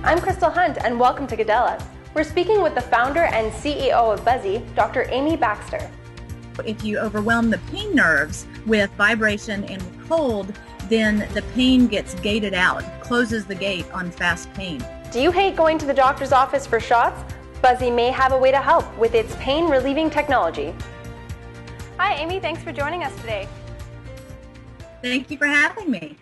I'm Krystle Hunt, and welcome to Kidela. We're speaking with the founder and CEO of Buzzy, Dr. Amy Baxter. If you overwhelm the pain nerves with vibration and with cold, then the pain gets gated out, closes the gate on fast pain. Do you hate going to the doctor's office for shots? Buzzy may have a way to help with its pain-relieving technology. Hi, Amy. Thanks for joining us today. Thank you for having me.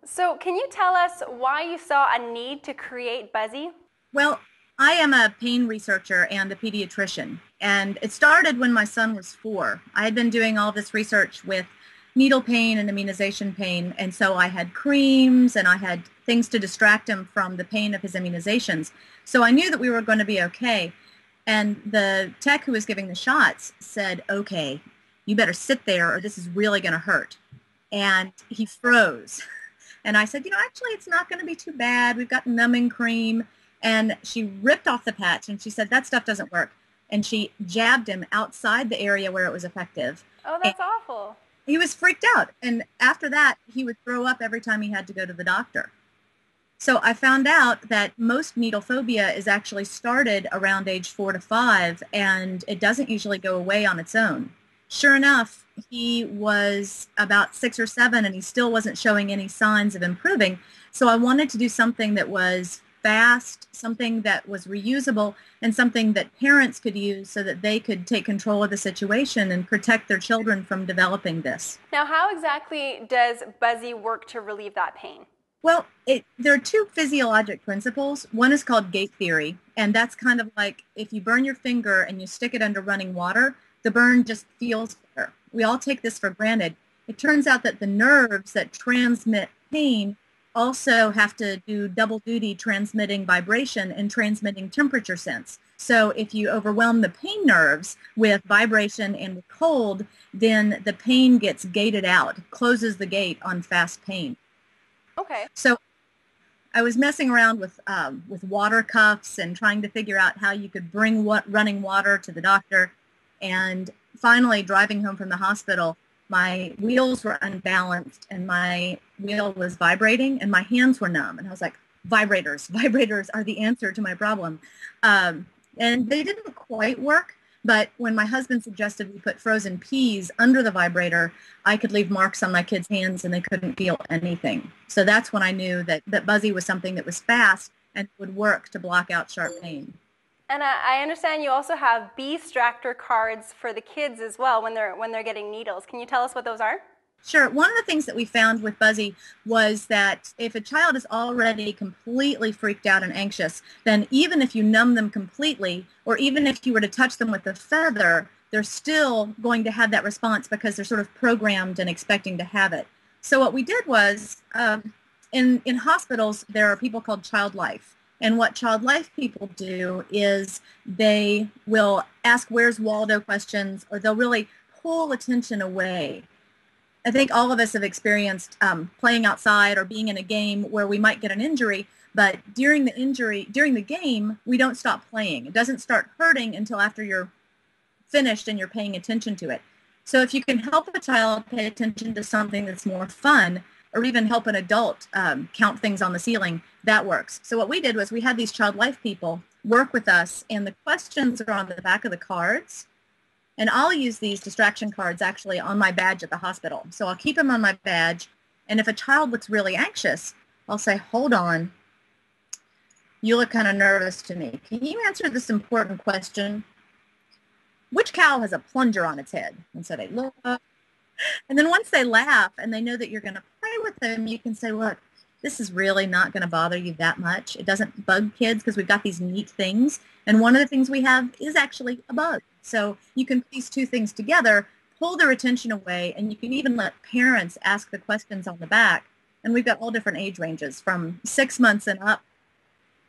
So can you tell us why you saw a need to create Buzzy? Well, I am a pain researcher and a pediatrician, and it started when my son was 4. I had been doing all this research with needle pain and immunization pain, and so I had creams and I had things to distract him from the pain of his immunizations. So I knew that we were going to be okay. And the tech who was giving the shots said, "Okay, you better sit there or this is really going to hurt." And he froze. And I said, actually, it's not going to be too bad. We've got numbing cream. And she ripped off the patch and she said, "That stuff doesn't work." And she jabbed him outside the area where it was effective. Oh, that's awful. He was freaked out. And after that, he would throw up every time he had to go to the doctor. So I found out that most needle phobia is actually started around age 4 to 5, and it doesn't usually go away on its own. Sure enough, he was about 6 or 7, and he still wasn't showing any signs of improving. So I wanted to do something that was fast, something that was reusable, and something that parents could use so that they could take control of the situation and protect their children from developing this. Now, how exactly does Buzzy work to relieve that pain? Well, there are 2 physiologic principles. One is called gate theory, and that's kind of like if you burn your finger and you stick it under running water, the burn just feels better. We all take this for granted. It turns out that the nerves that transmit pain also have to do double duty, transmitting vibration and transmitting temperature sense. So if you overwhelm the pain nerves with vibration and with cold, then the pain gets gated out, closes the gate on fast pain. Okay. So I was messing around with water cuffs and trying to figure out how you could bring running water to the doctor. And finally, driving home from the hospital, my wheels were unbalanced and my wheel was vibrating and my hands were numb. And I was like, vibrators are the answer to my problem. And they didn't quite work. But when my husband suggested we put frozen peas under the vibrator, I could leave marks on my kids' hands and they couldn't feel anything. So that's when I knew that Buzzy was something that was fast and would work to block out sharp pain. And I understand you also have bee-stractor cards for the kids as well when they're getting needles. Can you tell us what those are? Sure. One of the things that we found with Buzzy was that if a child is already completely freaked out and anxious, then even if you numb them completely, or even if you were to touch them with a feather, they're still going to have that response because they're sort of programmed and expecting to have it. So what we did was, in hospitals, there are people called child life. And what child life people do is they will ask "Where's Waldo?" questions, or they'll really pull attention away. I think all of us have experienced playing outside or being in a game where we might get an injury, but during the game, we don't stop playing. It doesn't start hurting until after you're finished and you're paying attention to it. So if you can help a child pay attention to something that's more fun, or even help an adult count things on the ceiling, that works. So what we did was we had these child life people work with us, and the questions are on the back of the cards. And I'll use these distraction cards actually on my badge at the hospital. So I'll keep them on my badge. And if a child looks really anxious, I'll say, "Hold on. You look kind of nervous to me. Can you answer this important question? Which cow has a plunger on its head?" And so they look up. And then once they laugh and they know that you're going to play with them, you can say, "Look, this is really not going to bother you that much. It doesn't bug kids because we've got these neat things. And one of the things we have is actually a bug." So you can put these 2 things together, pull their attention away, and you can even let parents ask the questions on the back. And we've got all different age ranges from 6 months and up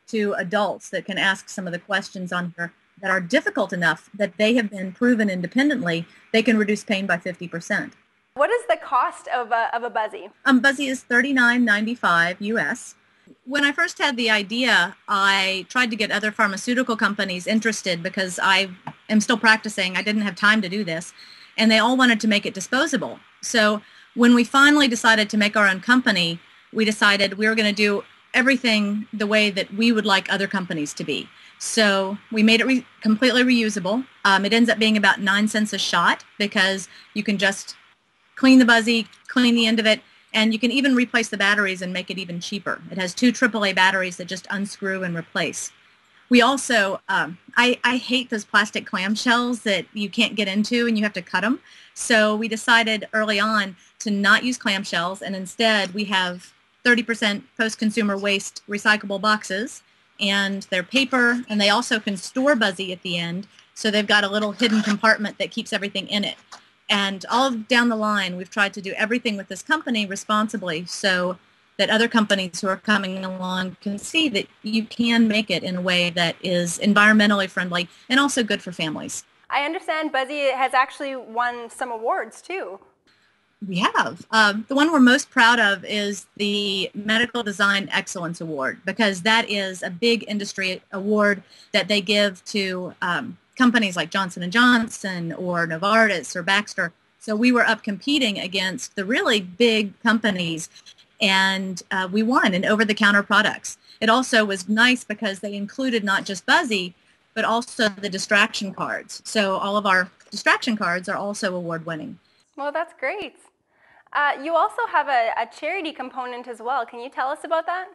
to adults that can ask some of the questions on here that are difficult enough that they have been proven independently they can reduce pain by 50%. What is the cost of a Buzzy? Buzzy is $39.95 US. When I first had the idea, I tried to get other pharmaceutical companies interested because I am still practicing. I didn't have time to do this. And they all wanted to make it disposable. So when we finally decided to make our own company, we decided we were going to do everything the way that we would like other companies to be. So we made it completely reusable. It ends up being about 9 cents a shot because you can just clean the Buzzy, clean the end of it, and you can even replace the batteries and make it even cheaper. It has 2 AAA batteries that just unscrew and replace. We also, I hate those plastic clamshells that you can't get into and you have to cut them. So we decided early on to not use clamshells, and instead we have 30% post-consumer waste recyclable boxes, and they're paper, and they also can store Buzzy at the end. So they've got a little hidden compartment that keeps everything in it. And all down the line, we've tried to do everything with this company responsibly so that other companies who are coming along can see that you can make it in a way that is environmentally friendly and also good for families. I understand Buzzy has actually won some awards too. We have. The one we're most proud of is the Medical Design Excellence Award, because that is a big industry award that they give to companies like Johnson & Johnson or Novartis or Baxter. So we were up competing against the really big companies, and we won in over-the-counter products. It also was nice because they included not just Buzzy, but also the distraction cards. So all of our distraction cards are also award-winning. Well, that's great. You also have a charity component as well. Can you tell us about that?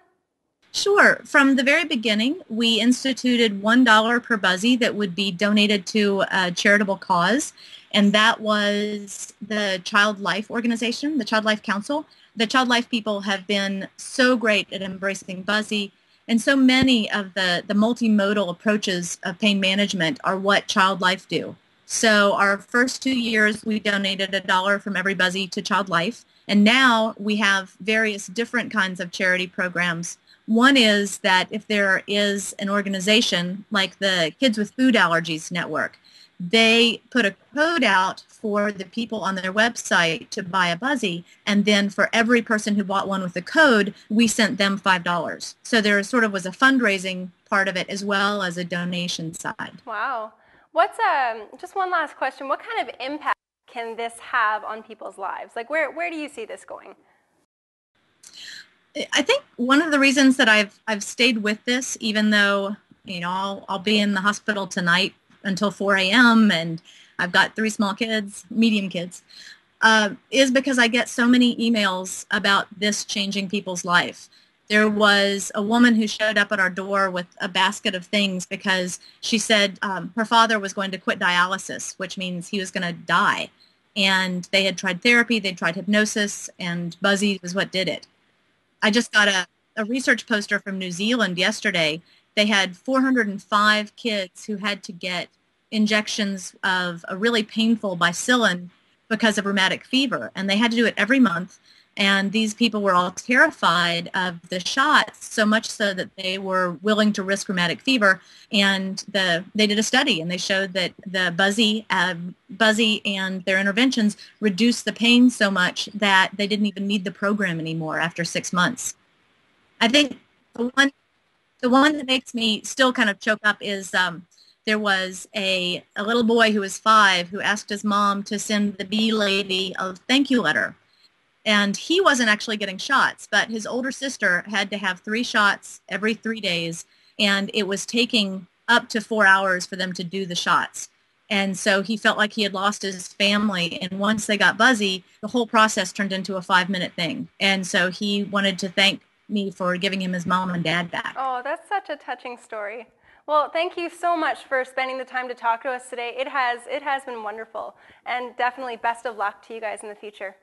Sure. From the very beginning, we instituted $1 per Buzzy that would be donated to a charitable cause, and that was the Child Life organization, the Child Life Council. The Child Life people have been so great at embracing Buzzy, and so many of the multimodal approaches of pain management are what Child Life do. So our first 2 years, we donated $1 from every Buzzy to Child Life, and now we have various different kinds of charity programs. One is that if there is an organization like the Kids with Food Allergies Network, they put a code out for the people on their website to buy a Buzzy, and then for every person who bought one with the code, we sent them $5. So there sort of was a fundraising part of it as well as a donation side. Wow. What's just one last question. What kind of impact can this have on people's lives? Like where do you see this going? I think one of the reasons that I've stayed with this, even though I'll be in the hospital tonight until 4 a.m. and I've got 3 small kids, medium kids, is because I get so many emails about this changing people's life. There was a woman who showed up at our door with a basket of things because she said her father was going to quit dialysis, which means he was going to die. And they had tried therapy, they'd tried hypnosis, and Buzzy was what did it. I just got a research poster from New Zealand yesterday. They had 405 kids who had to get injections of a really painful bicillin because of rheumatic fever, and they had to do it every month. And these people were all terrified of the shots, so much so that they were willing to risk rheumatic fever. And they did a study, and they showed that the Buzzy and their interventions reduced the pain so much that they didn't even need the program anymore after 6 months. I think the one that makes me still kind of choke up is there was a little boy who was 5 who asked his mom to send the bee lady a thank you letter. And he wasn't actually getting shots, but his older sister had to have 3 shots every 3 days, and it was taking up to 4 hours for them to do the shots. And so he felt like he had lost his family, and once they got Buzzy, the whole process turned into a 5-minute thing. And so he wanted to thank me for giving him his mom and dad back. Oh, that's such a touching story. Well, thank you so much for spending the time to talk to us today. It has been wonderful, and definitely best of luck to you guys in the future.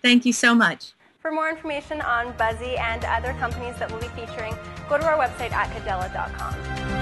Thank you so much. For more information on Buzzy and other companies that we'll be featuring, go to our website at Kidela.com.